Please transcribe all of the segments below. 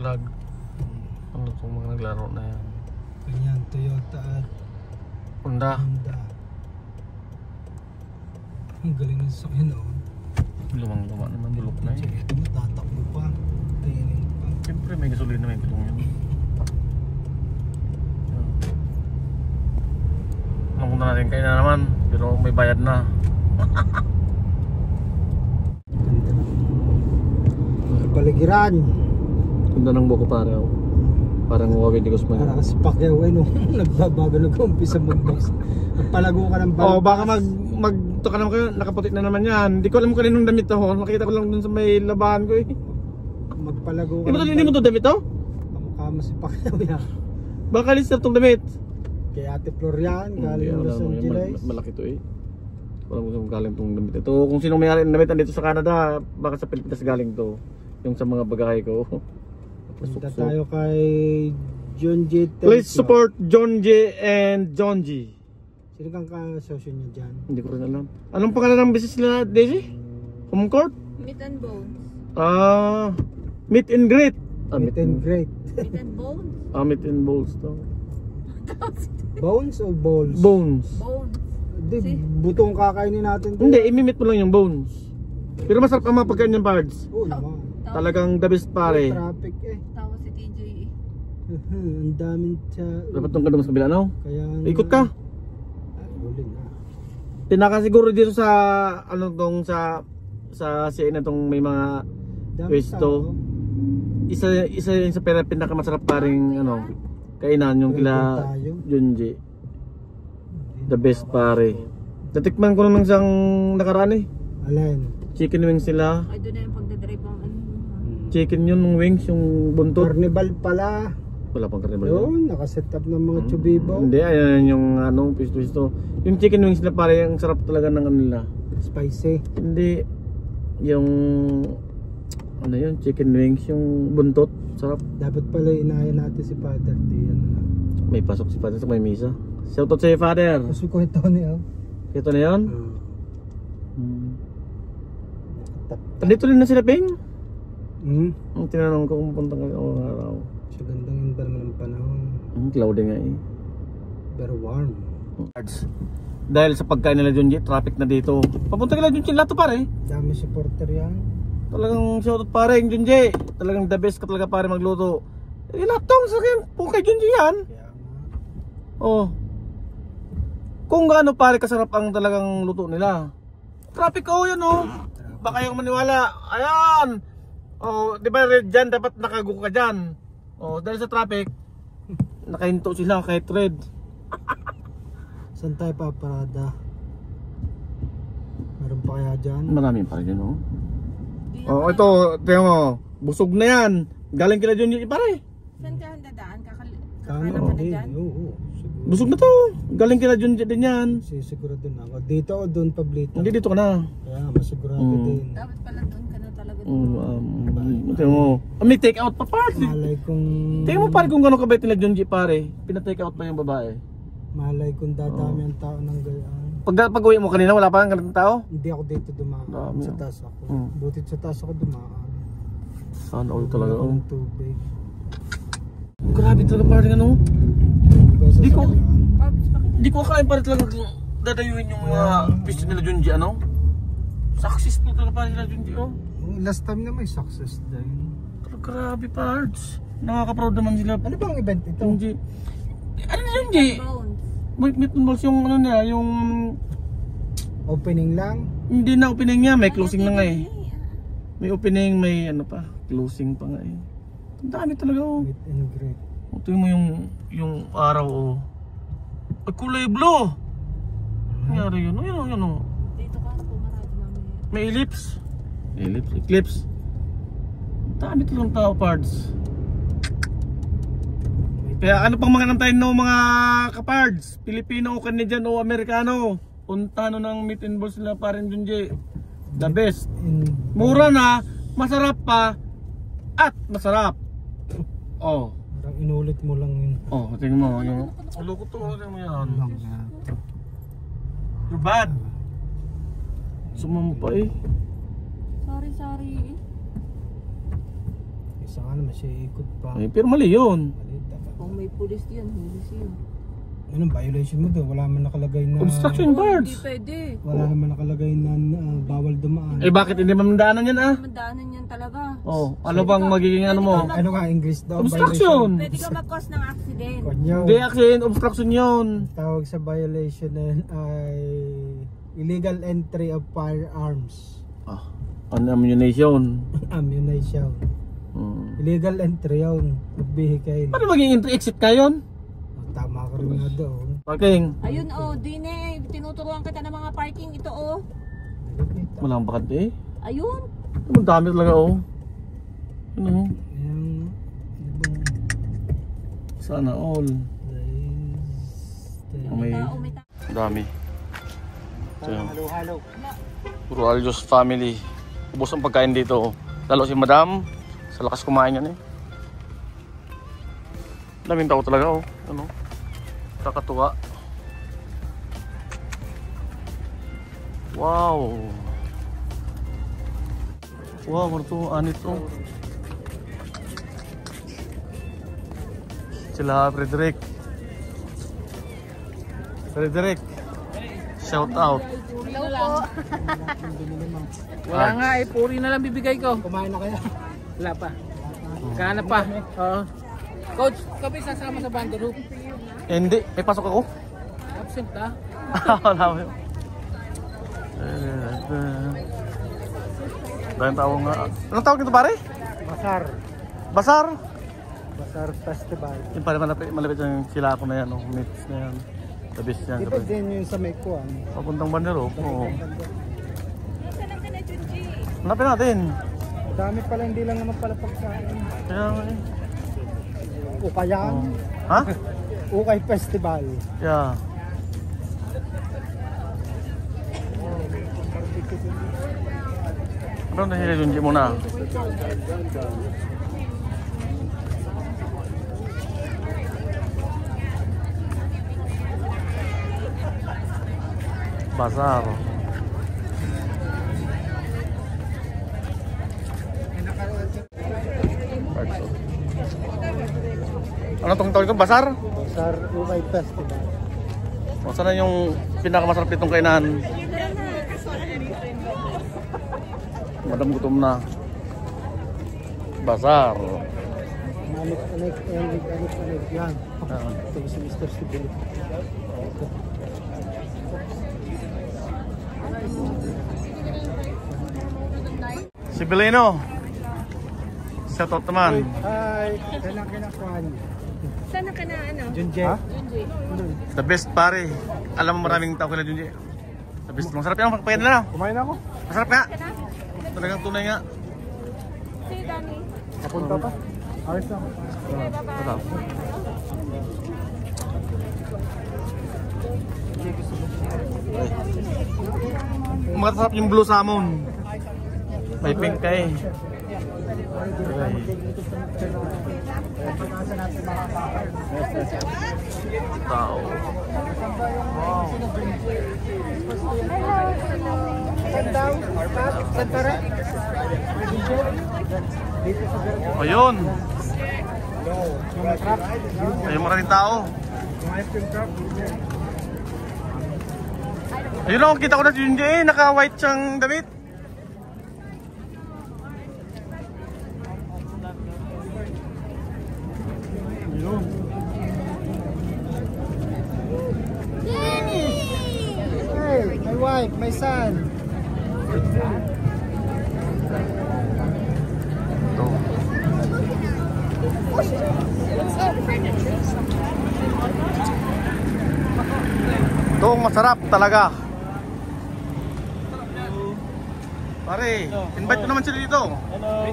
vlog. Ano itong mga naglaro na yan? Ganyan, Toyota at Honda. Ang galing ng sasakyan oh. Lumang-luma naman, bulok na eh. Ito mo, tatakbo pa. Training pa. Siyempre may gasolina, may pitong yun. Napunta natin kayo na naman, pero may bayad na. Ganda ng paligiran. Ganda ng buko pare ako. Parang Huawei di Guzman. Para kasi Pacquiao eh no. Nagbabago nag-umpisa mag-box. Nagpalago ka ng balbas. Oh, baka magtuka naman kayo, nakaputi na naman yan. Hindi ko alam kung kaninong damit to. Nakita ko lang dun sa may labahan ko eh. Magpalago ka. Hindi mo to damit to? Kamukha mo si Pacquiao yan. Baka lister tong damit. Kay Ate Florian, galing Los Angeles. Malaki to eh. Walang kung galing tong damit. Ito kung sinong may-ari ng damit nandito sa Canada, baka sa Pilipinas galing to. Yung sa mga bagay ko. Punta tayo kay John J. Please support John J. and John G. Sino kang kasosyo niya dyan? Hindi ko rin alam. Anong pangalan ng business nila, Daisy? Home court? Meat and bones. Meet and greet. Meet and great. Meat and bones? Meet and bowls to. Bones o balls? Bones. Bones. Hindi, butong kakainin natin to. Hindi, imimit mo lang yung bones. Pero masarap ang mga pagkain yung parts. Oo naman. Talagang the best pare. Traffic eh. Tawa si TJ eh. Ang daming Dapat tong kadung sa kabila, no? Kaya Ikot ka. Huli na. Pinakasiguro dito sa ano tong sa CN na tong may mga Dami pwesto. Isa yun sa pinakamasarap paring ano kainan yung kila Junji. The best pare. Natikman ko nung isang nakaraan eh. Alin? Chicken wings sila. Ay doon na yung pagdadrive ang ano. Chicken yun ng wings, yung buntot. Carnival pala. Wala pang carnival yun. Yun, nakaset up ng mga chubibo. Hindi, ayan yung ano, pisto. Yung chicken wings nila pare, ang sarap talaga ng ano nila. Spicy. Hindi, yung ano yun, chicken wings, yung buntot, sarap. Dapat pala inaaya natin si Father D. Ano na. May pasok si Father sa may misa. Shoutout sa'yo, Father. Kasi ko ito niya. Ito na yun? Dito rin na sila, Ping? Ang tinanong ko kung puntang araw. Sa gandang yun ba naman ang panahon. Cloudy nga eh. Pero warm. Dahil sa pagkain nila Junji, traffic na dito. Papunta kila Junji lato pare. Dami supporter yan. Talagang shoutout pare yung Junji. Talagang the best ka talaga pare magluto. Latong sa akin, kung kay Junji yan. Oh. Kung gaano pare kasarap ang talagang luto nila. Traffic oh yan oh. Baka yung maniwala. Ayan. Oh, di ba red dyan, dapat nakago ka dyan. Oh, dahil sa traffic, nakahinto sila kahit red. Saan tayo paparada? Meron pa kaya dyan? Marami pa rin oh. Oh, ito, tingnan mo. Busog na yan. Galing kila dyan yung pare. Saan ka dadaan? Kano? Kakala ka na dyan? Oo. Busog na to. Galing kila dyan din yan. Sisigurado na ako. Dito o doon pablito? Hindi, dito ka na. Kaya masigurado din. Dapat pala doon ka na talaga. Tingnan mo. May take out pa pare. Malay kung... Tingnan mo pare kung gano'ng kabait nila Junji pare. Pina-take out pa yung babae. Malay kung dadami ang tao ng gayaan. Pag-uwi mo kanina, wala pa kang ganitong tao? Hindi ako dito dumaan. Dami. Sa taas ako. Hmm. Butit sa taas ako dumaan. Sana all talaga Wala oh. akong tubig. Grabe talaga pare ano. Hindi ko Hindi ko akalain pare talaga dadayuin yung mga pwesto nila Junji ano. Successful talaga pare nila Junji oh. Last time na may success din. Pero grabe parts. Nakaka-proud naman sila. Ano bang event ito? Junji. Ano na Junji? Meat and balls yung ano niya, yung Opening lang? hindi na opening niya, may closing na nga eh. May opening, may ano pa, closing pa nga eh. Ang dami talaga oh. Meet and greet. Tingnan mo yung araw oh. Ay kulay blue. Nangyari yun, yun oh. Dito ka, pumarado namin. May ellipse. Eclipse. Ang dami talagang tao parts. Kaya ano pang mga nantayin no mga kapards, Pilipino o Canadian o Amerikano, punta no ng meat and balls nila parin Junji. The best. Mura na, masarap pa, at masarap. Oh. Parang inulit mo lang yun. Oh, tingnan mo yung ulo ko to, tingnan mo yan. You're bad. Sumampa eh. Sorry. Saka naman siya ikot pa. Eh, pero mali yun. Maliit dapat. Kung may pulis yun, pulis yun. Anong violation mo doon? Wala man nakalagay na... Obstruction Hindi guards. pwede. Wala naman nakalagay na bawal dumaan. Eh bakit hindi mamandaanan yan ah? Mandaanan yan talaga. Oh, ano bang magiging ano mo? Ano nga English daw? Obstruction. Pwede ka mag-cause ng accident. Kunyaw. Hindi accident, obstruction yun. Tawag sa violation na yun ay illegal entry of firearms. Ah, ammunition. Ammunition. Illegal entry yun of vehicle. Paano maging entry exit ka yun? Tama ka rin nga doon. Parking. Ayun oh, Dine, tinuturuan kita ng mga parking ito oh. Walang bakante eh. Ayun. Ang dami talaga oh. Ano? Ayan. Sana all. May May tao. dami. So, Halo-halo. puro Aljos family. Ubos ang pagkain dito. Lalo si Madam. Sa lakas kumain yan eh. Daming tao talaga oh. Ano? Kakatuwa. Wow. Wow, ano to? Anit to. Sila Frederick. Frederick. Shout out. Wala nga eh, puri na lang bibigay ko. Kumain na kaya? Wala pa. Kahanap pa. Oo. Coach, kami sasama sa Vanderhoop. Eh, hindi, may pasok ako. Absent ah. Wala mo yun. Dahil tao nga. Anong tawag nito pare? Basar. Basar? Basar Festival. Yung pare malapit yung sila ako na yan, oh. Meets na yan. Tabis yan. Di ba din yun sa may kuwan? Papuntang Bandero. Oo. Hanapin natin. Dami pala, hindi lang naman pala pagkain. Kaya nga eh. Ukayan. Oh. Ha? Ukay Festival. Yeah. Ano na hilunji mo na? Bazar. Ano tong tawag ito? Bazar? Basar Ukay Festival. O saan yung pinakamasarap nitong kainan? Madam gutom na. Bazar. Anik. Yan. Ito si Mr. Sibil. Sibilino. Shout out naman. Hi. Kailang kinakuhan. Sana ka na ano? Junje. The best pare. Alam mo maraming tao kila Junji. The best. Masarap yan. Pagpayan na. Kumain ako. Masarap nga. Talagang tunay nga. Si Danny. Napunta pa. Ayos lang. Masarap. Masarap yung blue salmon. May pink ka eh. Tao. Ayun. Ayun maraming tao. Ayun lang, kita ko na si Junji eh. Naka-white siyang damit. Ayun. Hey, my wife, my son. Ito. Ito ang masarap talaga. Pare, invite ko naman sila dito. Hello.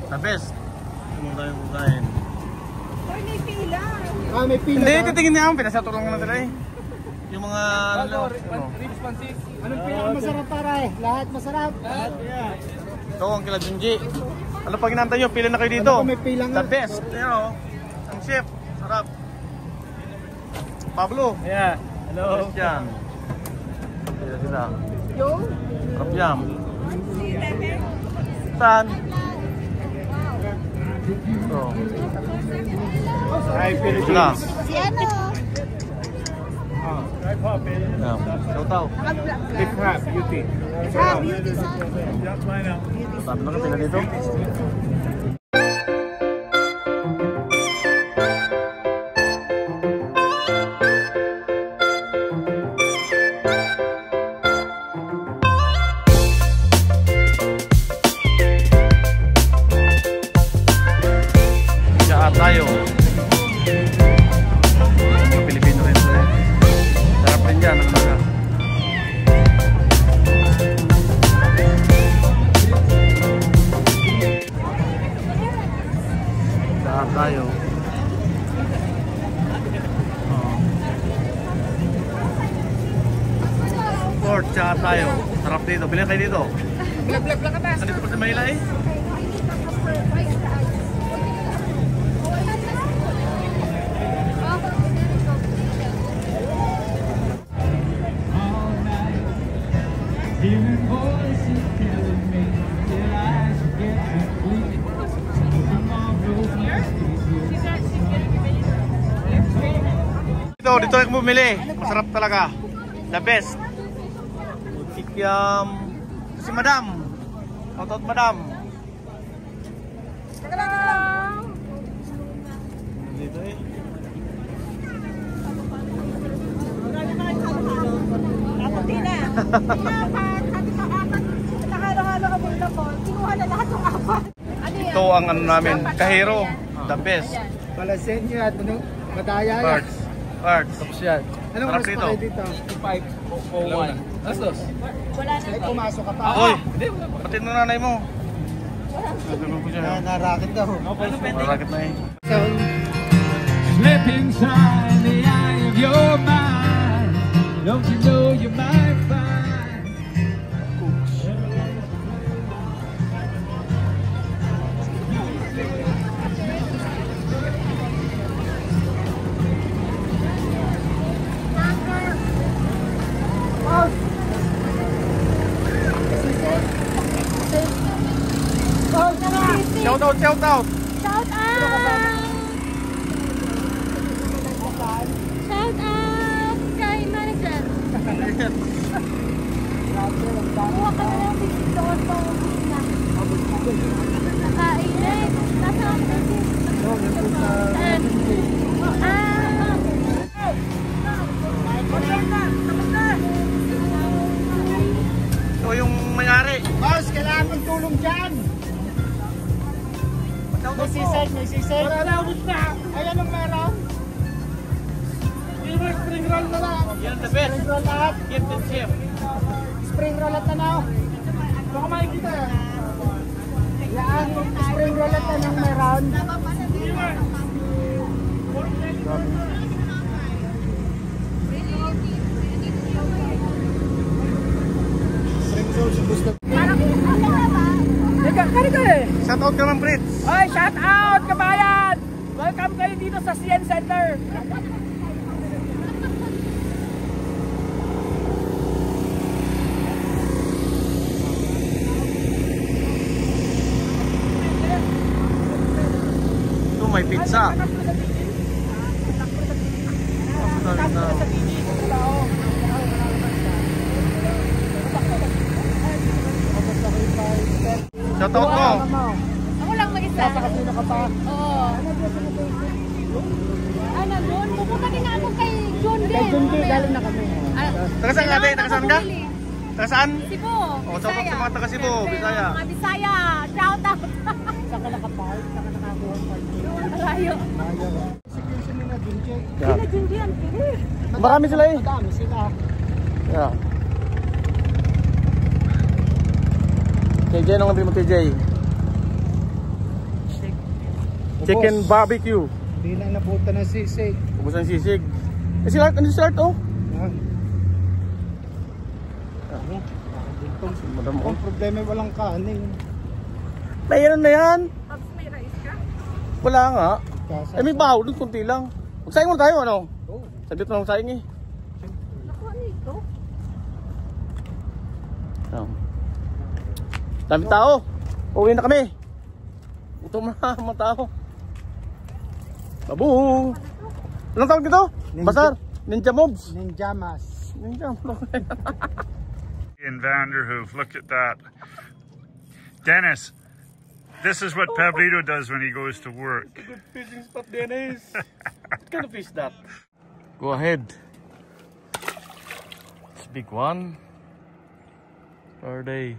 The best. Ano tayo kukain? Hoy, may pila. Ah, may pila. Hindi, ba? titingin niya ako. Pinasato lang naman sila eh. Yung mga... ano. Anong pila masarap pare? Lahat masarap. Lahat. Ito ang kila Junji. Ano pag inantay nyo? Pila na kayo dito. Ano, may pila nga. The best. Ayan o. Ang chef. Sarap. Pablo. Yeah. Hello. Christian. Pila sila. Yung? Sarap yan. Saan? Oh. Hi, Sila. Philippines. Si ano? Yeah. Shout-out. Big crab, beauty. Ah, beauty sa. Sabi na ka sila dito. Tayo Pilipino rin ito eh. Sarap rin dyan ang mga saan tayo Port tsaka tayo. Sarap dito, bilhin kayo dito. Blag ka pa. Nandito pa sa Manila eh. Dito yung bumili. Masarap talaga. The best. Kikiam. Si Madam. Shoutout Madam. Dito eh. Kaputi na. Nakahalo-halo ka muna po. Kinuha na lahat ng apat. Ito ang ano namin. Kahero. The best. Palasenyo at ano? Madaya yan. Parts. Parts. Tapos yan. Anong Sarap oras dito. pa kayo dito? 5:01. Astos. Wala na Ay, po. pumasok ka pa. Hoy! Patid mo nanay mo. Narakit daw. Marakit na eh. Slip inside the eye of your mind. Don't you know you might find Shout out, shout out. Shout out! Shout out kay manager. Kuha ka na lang dito sa opisina. Nakainit. Nasa opisina. Ito yung mayari. Boss, kailangan ng tulong dyan. May sisig, may sisig. Wala na, ubus na. Ay, anong meron? Spring roll na lang. Yan the best. Spring roll lahat. Gift and chef. Spring roll at na. Baka makikita. Yan, spring roll at na ng meron. Spring roll sa gusto. Shout out ka ng Brits. Oy, shout out kabayan! Welcome kayo dito sa CN Center. Ito may pizza. Shout out mo. Ako lang mag-isa. Nasa kasino ka pa. Oo. Ay, nandun. Pupunta din ako kay John din. Kay John D, galing na kami. Taga saan ka, ate? Taga saan ka? Taga saan? Cebu. Oh, shout out sa mga taga Cebu, Bisaya. Mga Bisaya. Shout out. Saan ka nakapark? Saan ka nakakuha ng parking? Malayo. Execution nila, John J. Yeah. John din. Marami sila eh. Madami sila. Yeah. KJ, anong nabili mo KJ? Chicken barbecue. Hindi na nabuta ng sisig. Ubus ang sisig. Eh si Art, ano si Art oh? Yan. Madam Ang problema walang kanin. Mayroon na yan. Tapos may rice ka? Wala nga. Kasa. Eh may bahaw doon, kunti lang. Magsaing mo tayo ano? Oh. Saglit na lang saing eh. Nakuha nito. Dami tao. Uwi na kami. Gutom na mga tao. Babu! Anong tawag dito? Ninja. Basar? Ninja mobs? Ninjamas. Ninja mobs. In Vanderhoof, look at that. Dennis, this is what Pablito does when he goes to work. Good fishing spot, Dennis. What kind of fish that? Go ahead. It's a big one. Per day.